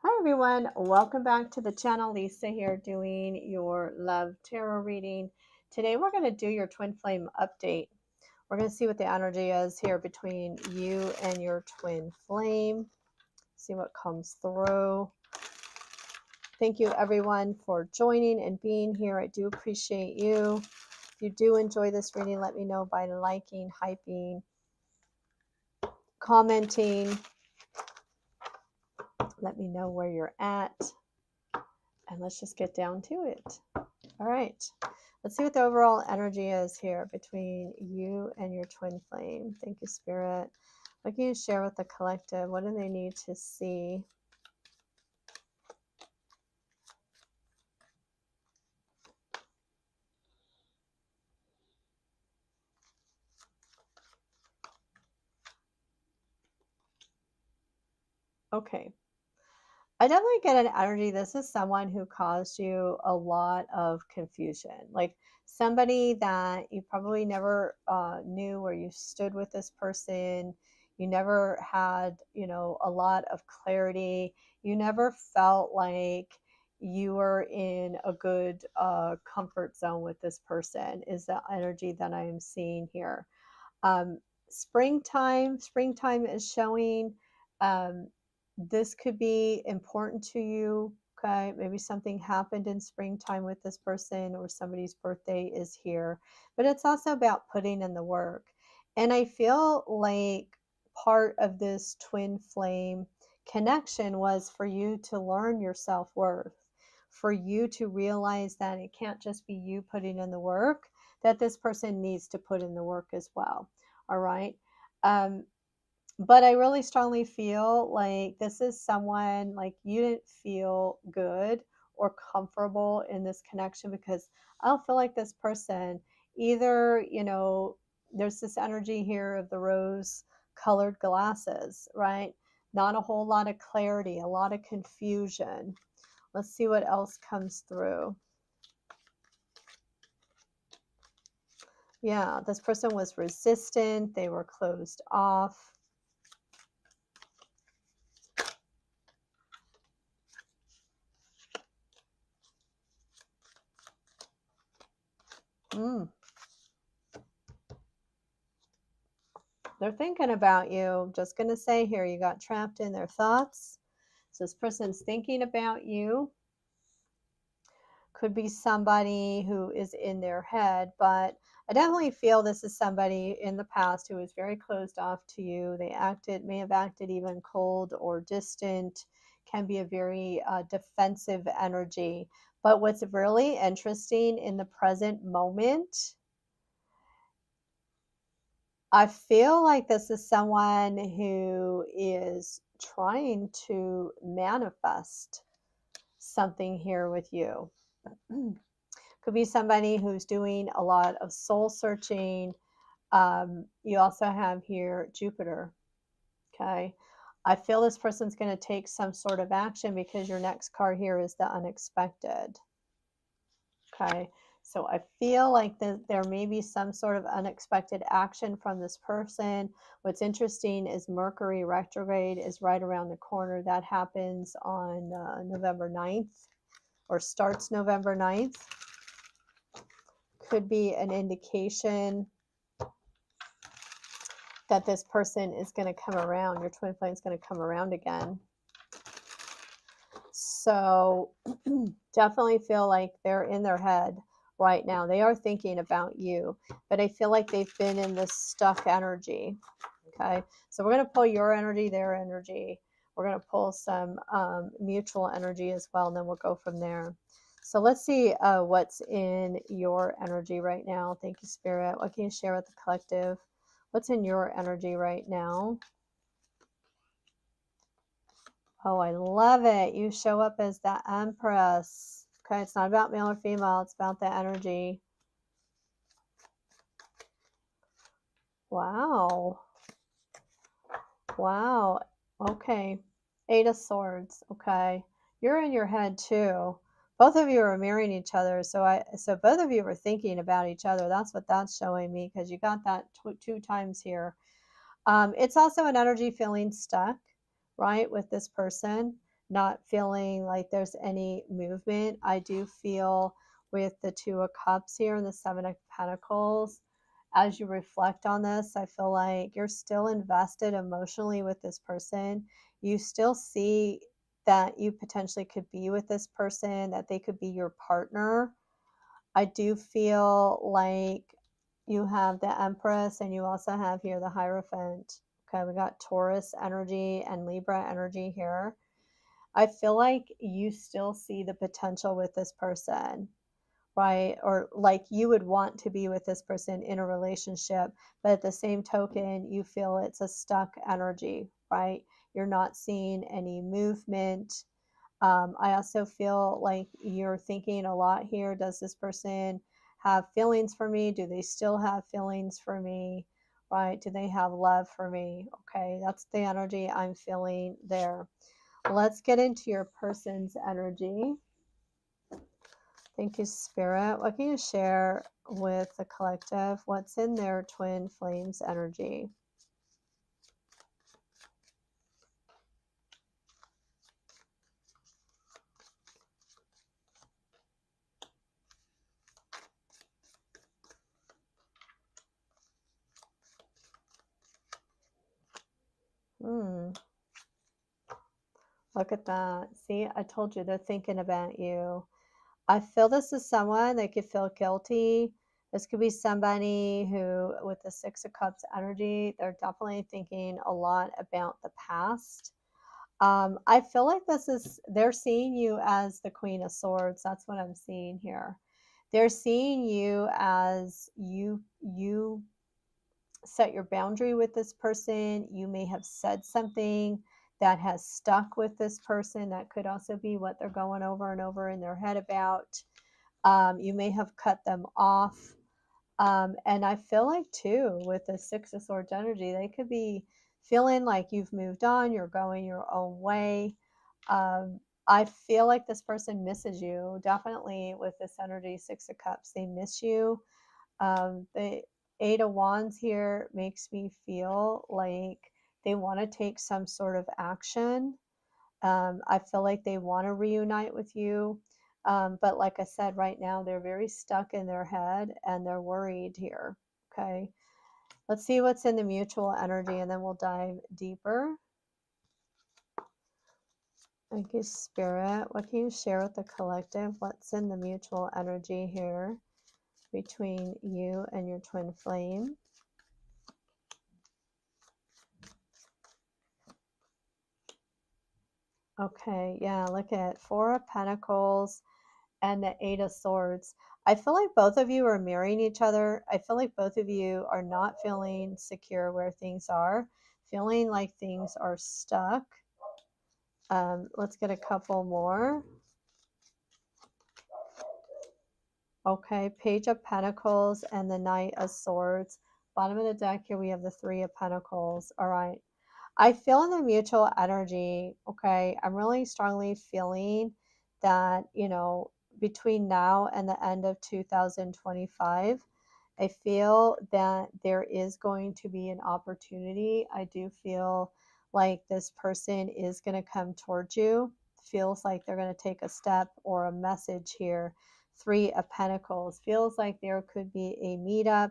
Hi everyone, welcome back to the channel. Lisa here doing your love tarot reading. Today we're going to do your twin flame update. We're going to see what the energy is here between you and your twin flame. See what comes through. Thank you everyone for joining and being here. I do appreciate you. If you do enjoy this reading, let me know by liking, hyping, commenting. Let me know where you're at. And let's just get down to it. All right, let's see what the overall energy is here between you and your twin flame. Thank you, Spirit. What can you share with the collective? What do they need to see? Okay. I definitely get an energy. This is someone who caused you a lot of confusion. Like somebody that you probably never knew where you stood with this person. You never had, a lot of clarity. You never felt like you were in a good comfort zone with this person is the energy that I am seeing here. Springtime is showing. This could be important to you. Okay, maybe something happened in springtime with this person, or somebody's birthday is here, but it's also about putting in the work. And I feel like part of this twin flame connection was for you to learn your self-worth, for you to realize that it can't just be you putting in the work, that this person needs to put in the work as well. All right. But I really strongly feel like this is someone like you didn't feel good or comfortable in this connection, because I don't feel like this person either, there's this energy here of the rose colored glasses, right? Not a whole lot of clarity, a lot of confusion. Let's see what else comes through. Yeah, this person was resistant. They were closed off. They're thinking about you. Just going to say here, you got trapped in their thoughts. So this person's thinking about you. Could be somebody who is in their head, but I definitely feel this is somebody in the past who was very closed off to you. They may have acted even cold or distant, can be a very defensive energy. But what's really interesting in the present moment, I feel like this is someone who is trying to manifest something here with you. Could be somebody who's doing a lot of soul searching. You also have here Jupiter. Okay. I feel this person's going to take some sort of action, because your next card here is the unexpected. Okay. So I feel like there may be some sort of unexpected action from this person. What's interesting is Mercury retrograde is right around the corner. That happens on November 9th, or starts November 9th. Could be an indication that this person is going to come around. Your twin flame is going to come around again. So definitely feel like they're in their head right now. They are thinking about you, but I feel like they've been in this stuck energy. Okay, so we're going to pull your energy, their energy. We're going to pull some mutual energy as well, and then we'll go from there. So let's see what's in your energy right now. Thank you, Spirit. What can you share with the collective? What's in your energy right now? Oh, I love it. You show up as the Empress. Okay, it's not about male or female. It's about the energy. Wow. Wow. Okay. Eight of Swords. Okay. You're in your head too. Both of you are mirroring each other. So both of you are thinking about each other. That's what that's showing me, because you got that two times here. It's also an energy feeling stuck, right, with this person. not feeling like there's any movement. I do feel with the Two of Cups here and the Seven of Pentacles, as you reflect on this, I feel like you're still invested emotionally with this person. You still see that you potentially could be with this person, that they could be your partner. I do feel like you have the Empress and you also have here the Hierophant. Okay, we got Taurus energy and Libra energy here. I feel like you still see the potential with this person, right? Or like you would want to be with this person in a relationship, but at the same token, you feel it's a stuck energy, right? You're not seeing any movement. I also feel like you're thinking a lot here. Does this person have feelings for me? Do they still have feelings for me? Right? Do they have love for me? Okay, that's the energy I'm feeling there. Let's get into your person's energy. Thank you, Spirit. What can you share with the collective? What's in their twin flames energy? Look at that. See, I told you they're thinking about you. I feel this is someone that could feel guilty. This could be somebody who, with the Six of Cups energy, they're definitely thinking a lot about the past. I feel like they're seeing you as the Queen of Swords. That's what I'm seeing here. They're seeing you as you set your boundary with this person. You may have said something that has stuck with this person. That could also be what they're going over and over in their head about. You may have cut them off. And I feel like, too, with the Six of Swords energy, they could be feeling like you've moved on, you're going your own way. I feel like this person misses you. Definitely with this energy, Six of Cups, they miss you. The Eight of Wands here makes me feel like they want to take some sort of action. I feel like they want to reunite with you. But like I said, right now, they're very stuck in their head and they're worried here. Okay. Let's see what's in the mutual energy and then we'll dive deeper. Thank you, Spirit. What can you share with the collective? What's in the mutual energy here between you and your twin flame? Okay, yeah, look at Four of Pentacles and the Eight of Swords. I feel like both of you are marrying each other. I feel like both of you are not feeling secure where things are, feeling like things are stuck. Let's get a couple more. Okay, Page of Pentacles and the Knight of Swords. Bottom of the deck here, we have the Three of Pentacles. All right. I feel in the mutual energy, okay, I'm really strongly feeling that, between now and the end of 2025, I feel that there is going to be an opportunity. I do feel like this person is going to come towards you. Feels like they're going to take a step or a message here. Three of Pentacles. Feels like there could be a meetup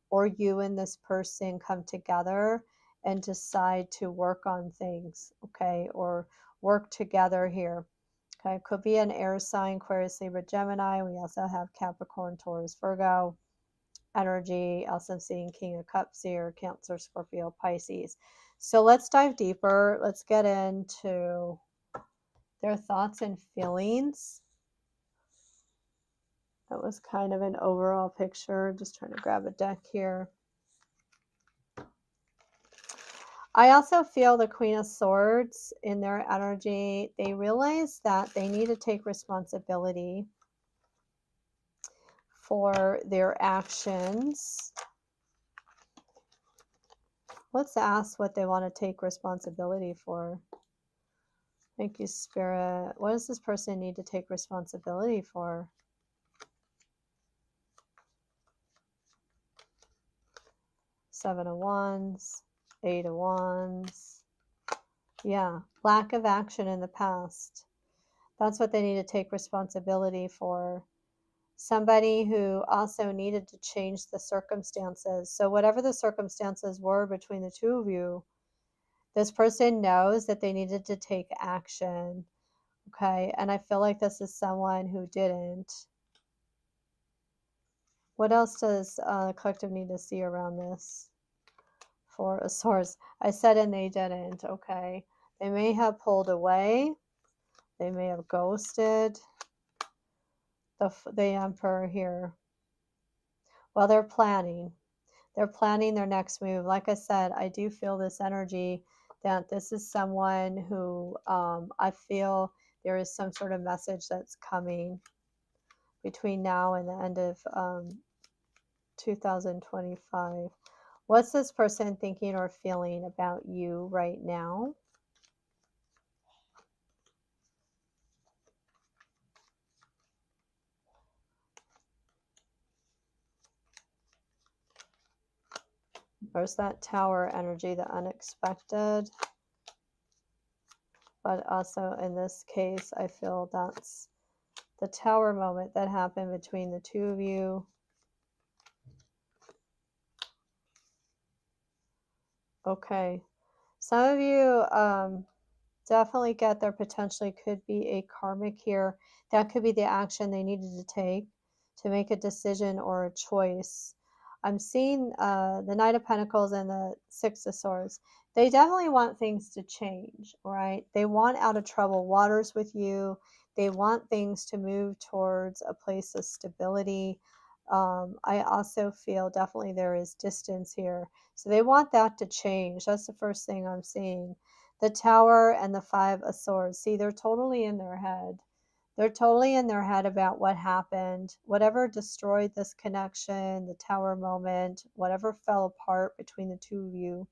or you and this person come together and decide to work on things, okay, or work together here. Okay, could be an air sign, Aquarius, Libra, Gemini. We also have Capricorn, Taurus, Virgo energy. Also seeing King of Cups here, Cancer, Scorpio, Pisces. So let's dive deeper. Let's get into their thoughts and feelings. That was kind of an overall picture. Just trying to grab a deck here. I also feel the Queen of Swords in their energy. They realize that they need to take responsibility for their actions. Let's ask what they want to take responsibility for. Thank you, Spirit. What does this person need to take responsibility for? Seven of Wands, Eight of Wands, Yeah, lack of action in the past. That's what they need to take responsibility for. Somebody who also needed to change the circumstances. So whatever the circumstances were between the two of you, this person knows that they needed to take action. Okay, and I feel like this is someone who didn't. What else does the collective need to see around this? For a source. I said and they didn't. Okay. They may have pulled away. They may have ghosted. The Emperor here. Well, they're planning. They're planning their next move. Like I said, I do feel this energy that this is someone who I feel there is some sort of message that's coming between now and the end of 2025. What's this person thinking or feeling about you right now? There's that Tower energy, the unexpected. But also in this case, I feel that's the Tower moment that happened between the two of you. Okay. Some of you definitely get there potentially could be a karmic here. That could be the action they needed to take to make a decision or a choice. I'm seeing the Knight of Pentacles and the Six of Swords. They definitely want things to change, right? They want out of troubled waters with you. They want things to move towards a place of stability. I also feel definitely there is distance here. So they want that to change. That's the first thing I'm seeing. The Tower and the Five of Swords. See, they're totally in their head. They're totally in their head about what happened, whatever destroyed this connection, the Tower moment, whatever fell apart between the two of you.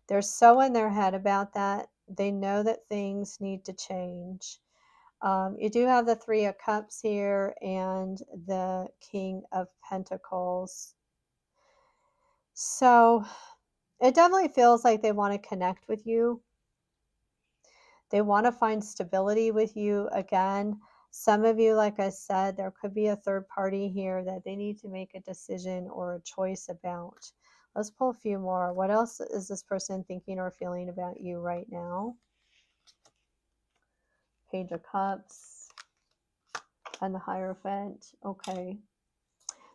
They're so in their head about that. They know that things need to change. You do have the Three of Cups here and the King of Pentacles. So it definitely feels like they want to connect with you. They want to find stability with you again. Some of you, like I said, there could be a third party here that they need to make a decision or a choice about. Let's pull a few more. What else is this person thinking or feeling about you right now? Page of Cups and the Hierophant. Okay.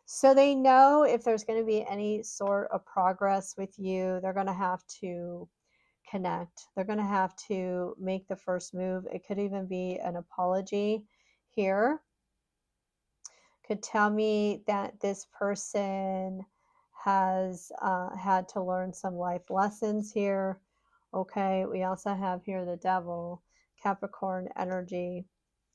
So they know if there's going to be any sort of progress with you, they're going to have to connect. They're going to have to make the first move. It could even be an apology here. Could tell me that this person has had to learn some life lessons here. Okay, we also have here the Devil, Capricorn energy.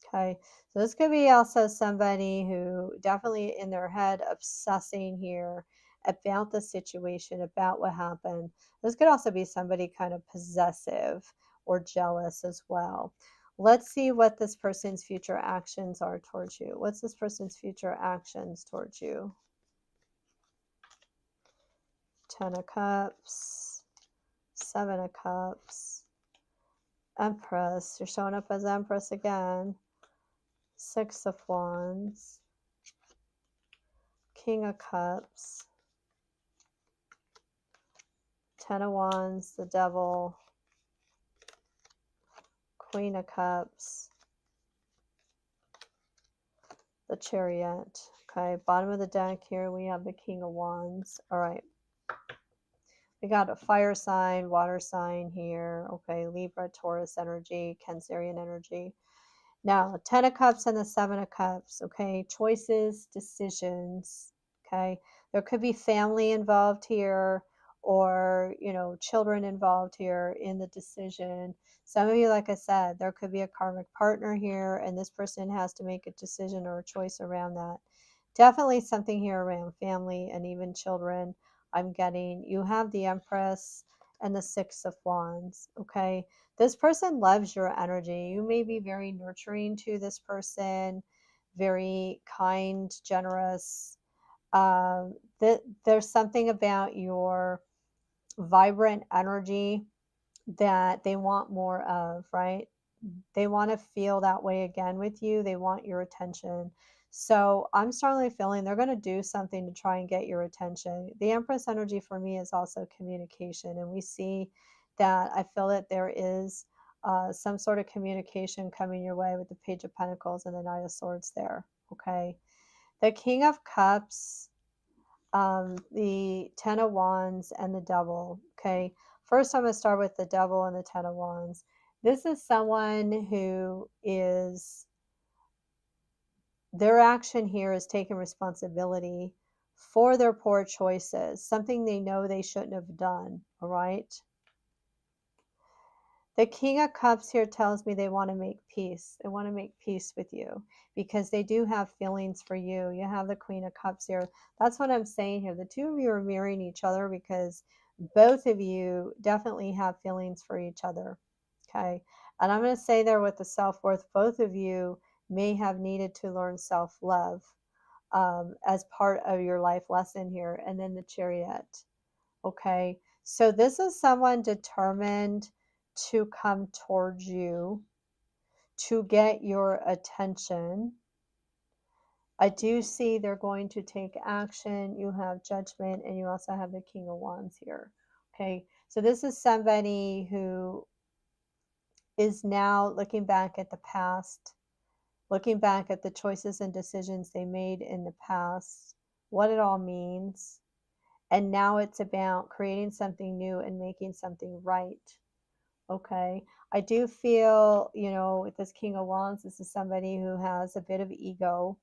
Okay, so this could be also somebody who definitely in their head obsessing here about the situation, about what happened. This could also be somebody kind of possessive or jealous as well. Let's see what this person's future actions are towards you. What's this person's future actions towards you? Ten of Cups, Seven of Cups, Empress. You're showing up as Empress again. Six of Wands, King of Cups, Ten of Wands, the Devil, Queen of Cups, the Chariot. Okay, bottom of the deck here we have the King of Wands. All right. We got a fire sign, water sign here. Okay, Libra, Taurus energy, Cancerian energy. Now, Ten of Cups and the Seven of Cups. Okay, choices, decisions. Okay, there could be family involved here or, you know, children involved here in the decision. Some of you, like I said, there could be a karmic partner here and this person has to make a decision or a choice around that. Definitely something here around family and even children. I'm getting, you have the Empress and the Six of Wands. Okay, this person loves your energy. You may be very nurturing to this person, very kind, generous. There's something about your vibrant energy that they want more of, right? They want to feel that way again with you. They want your attention. So I'm strongly feeling they're going to do something to try and get your attention. The Empress energy for me is also communication. And we see that I feel that there is some sort of communication coming your way with the Page of Pentacles and the Knight of Swords there. Okay. The King of Cups, the Ten of Wands, and the Devil. Okay. First, I'm going to start with the Devil and the Ten of Wands. This is someone who is, their action here is taking responsibility for their poor choices, something they know they shouldn't have done, all right? The King of Cups here tells me they want to make peace. They want to make peace with you because they do have feelings for you. You have the Queen of Cups here. That's what I'm saying here. The two of you are mirroring each other because both of you definitely have feelings for each other. Okay. And I'm going to say there with the self-worth, both of you may have needed to learn self-love as part of your life lesson here. And then the Chariot. Okay. So this is someone determined to come towards you to get your attention. I do see they're going to take action. You have Judgment, and you also have the King of Wands here. Okay. So this is somebody who is now looking back at the past, looking back at the choices and decisions they made in the past, what it all means. And now it's about creating something new and making something right. Okay. I do feel, you know, with this King of Wands, this is somebody who has a bit of ego.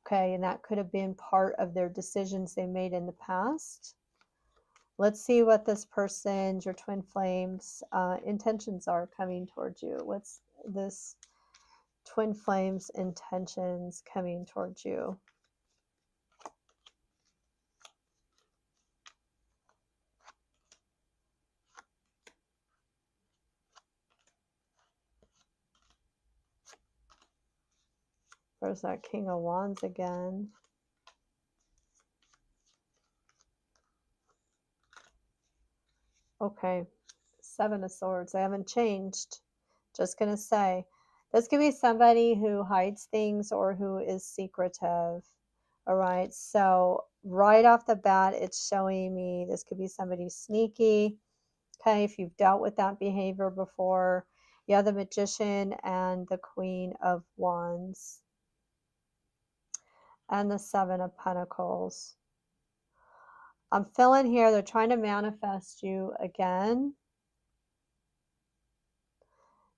Okay. And that could have been part of their decisions they made in the past. Let's see what this person's, your twin flames, intentions are coming towards you. What's this twin flames intentions coming towards you? There's that King of Wands again. Okay, Seven of Swords. They haven't changed. Just going to say, this could be somebody who hides things or who is secretive. All right, so right off the bat, it's showing me this could be somebody sneaky. Okay, if you've dealt with that behavior before. Yeah, the Magician and the Queen of Wands. And the Seven of Pentacles. I'm feeling here they're trying to manifest you again.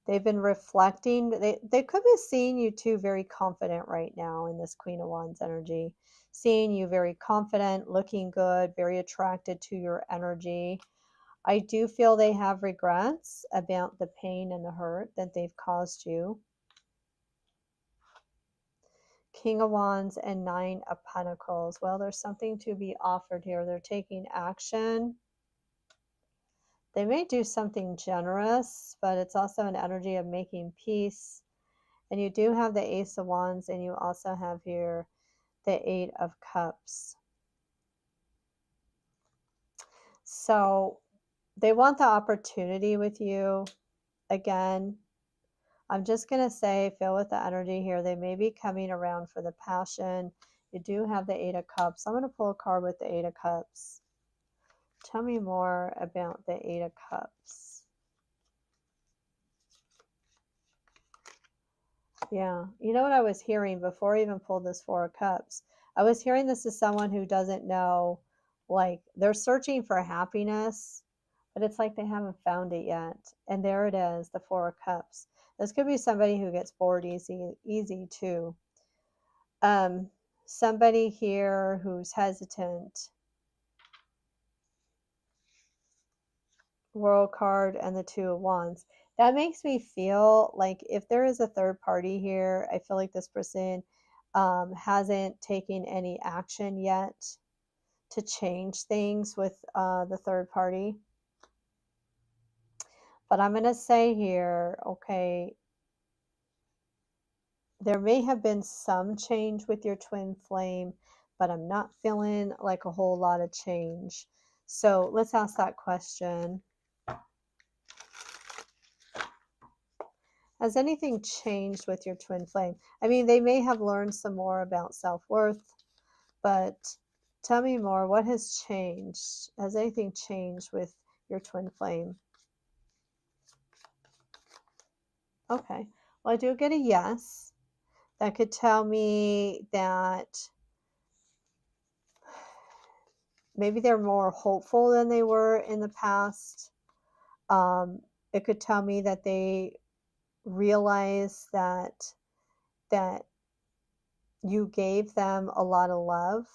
They've been reflecting. They could be seeing you too very confident right now in this Queen of Wands energy. Seeing you very confident, looking good, very attracted to your energy. I do feel they have regrets about the pain and the hurt that they've caused you. King of Wands and Nine of Pentacles. Well, there's something to be offered here. They're taking action. They may do something generous, but it's also an energy of making peace. And you do have the Ace of Wands, and you also have here the Eight of Cups. So they want the opportunity with you. Again, I'm just going to say, feel with the energy here. They may be coming around for the passion. You do have the Eight of Cups. I'm going to pull a card with the Eight of Cups. Tell me more about the Eight of Cups. Yeah. You know what I was hearing before I even pulled this Four of Cups? I was hearing this is someone who doesn't know, like, they're searching for happiness, but it's like they haven't found it yet. And there it is, the Four of Cups. This could be somebody who gets bored easy too. Somebody here who's hesitant. World card and the Two of Wands. That makes me feel like if there is a third party here, I feel like this person hasn't taken any action yet to change things with the third party. But I'm going to say here, okay, there may have been some change with your twin flame, but I'm not feeling like a whole lot of change. So let's ask that question. Has anything changed with your twin flame? I mean, they may have learned some more about self-worth, but tell me more. What has changed? Has anything changed with your twin flame? Okay. Well, I do get a yes. That could tell me that maybe they're more hopeful than they were in the past. It could tell me that they realize that you gave them a lot of love.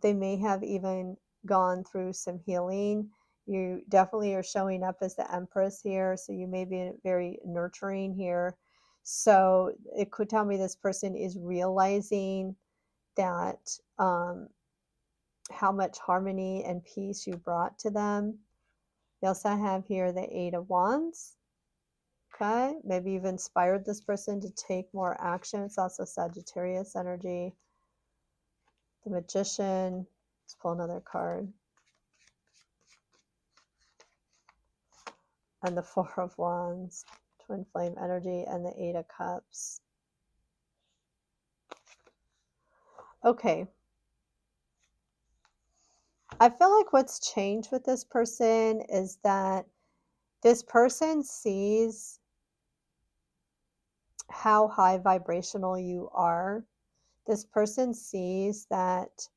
They may have even gone through some healing. You definitely are showing up as the Empress here, so you may be very nurturing here. So it could tell me this person is realizing that how much harmony and peace you brought to them. You also have here the Eight of Wands. Okay, maybe you've inspired this person to take more action. It's also Sagittarius energy. The Magician. Let's pull another card. And the Four of Wands, twin flame energy, and the Eight of Cups. Okay. I feel like what's changed with this person is that this person sees how high vibrational you are. This person sees that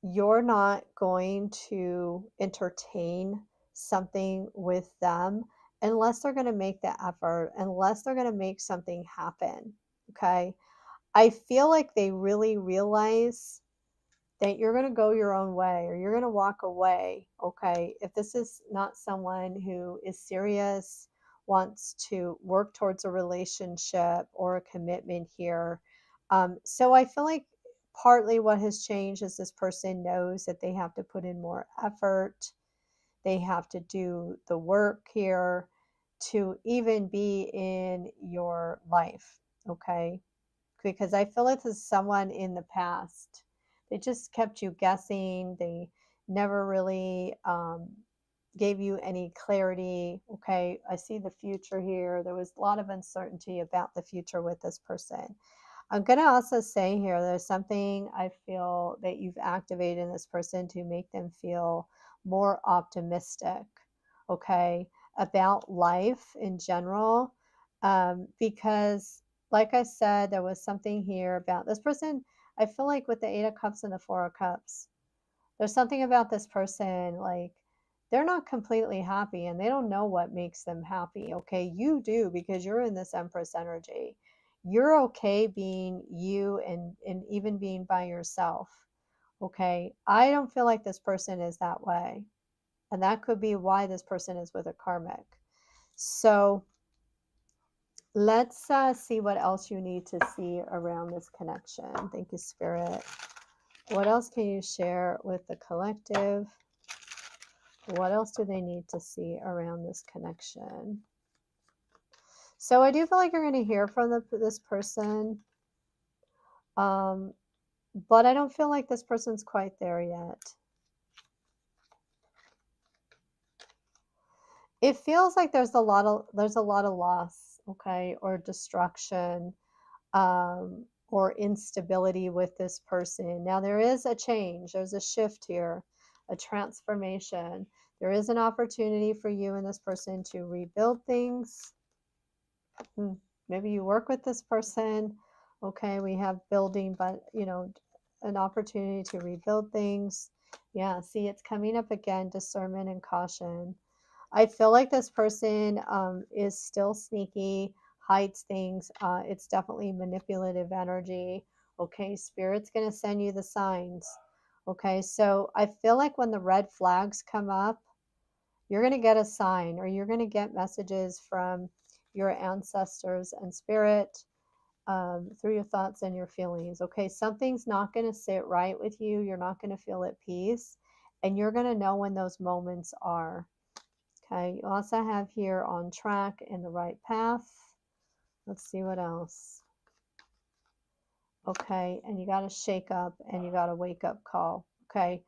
you're not going to entertain something with them unless they're going to make the effort, unless they're going to make something happen. Okay. I feel like they really realize that you're going to go your own way or you're going to walk away. Okay. If this is not someone who is serious, wants to work towards a relationship or a commitment here. So I feel like partly what has changed is this person knows that they have to put in more effort. They have to do the work here to even be in your life. Okay. Because I feel like this is someone in the past. They just kept you guessing. They never really gave you any clarity. Okay, I see the future here. There was a lot of uncertainty about the future with this person. I'm going to also say here, there's something I feel that you've activated in this person to make them feel more optimistic, okay, about life in general. Because like I said, there was something here about this person. I feel like with the Eight of Cups and the Four of Cups, there's something about this person, like they're not completely happy and they don't know what makes them happy. Okay, you do because you're in this Empress energy. You're okay being you and even being by yourself. Okay, I don't feel like this person is that way. And that could be why this person is with a karmic. So let's see what else you need to see around this connection. Thank you, Spirit. What else can you share with the collective? What else do they need to see around this connection? So I do feel like you're going to hear from this person. But I don't feel like this person's quite there yet. It feels like there's a lot of loss, okay, or destruction, or instability with this person. Now there is a change, there's a shift here, a transformation. There is an opportunity for you and this person to rebuild things. Maybe you work with this person. Okay, we have building, but you know, an opportunity to rebuild things. Yeah, see, it's coming up again, discernment and caution. I feel like this person is still sneaky, hides things. It's definitely manipulative energy. Okay, Spirit's going to send you the signs. Okay, so I feel like when the red flags come up, you're going to get a sign or you're going to get messages from your ancestors and Spirit through your thoughts and your feelings. Okay, something's not going to sit right with you. You're not going to feel at peace. And you're going to know when those moments are. Okay, you also have here on track and the right path. Let's see what else. Okay, and you got to shake up and you got a wake up call. Okay,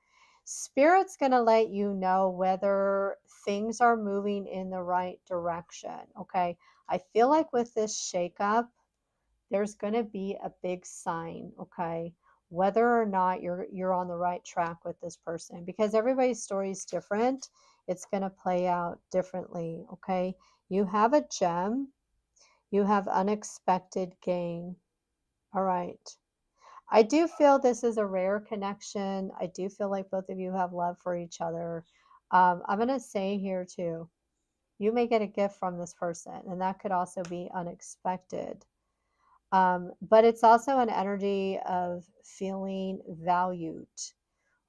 Spirit's going to let you know whether things are moving in the right direction. Okay, I feel like with this shakeup, there's going to be a big sign, okay? Whether or not you're on the right track with this person, because everybody's story is different. It's going to play out differently, okay? You have a gem, you have unexpected gain. All right. I do feel this is a rare connection. I do feel like both of you have love for each other. I'm going to say here too, you may get a gift from this person, and that could also be unexpected. But it's also an energy of feeling valued,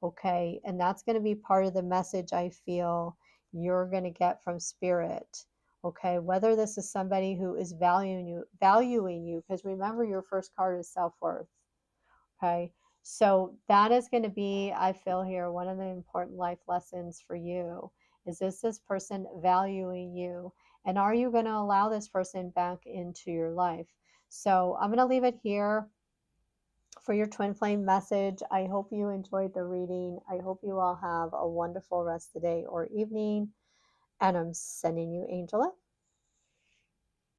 okay? And that's going to be part of the message I feel you're going to get from spirit, okay? Whether this is somebody who is valuing you, because remember your first card is self-worth, okay? So that is going to be, I feel here, one of the important life lessons for you. Is this person valuing you? And are you going to allow this person back into your life? So I'm going to leave it here for your twin flame message. I hope you enjoyed the reading. I hope you all have a wonderful rest of the day or evening. And I'm sending you angel love.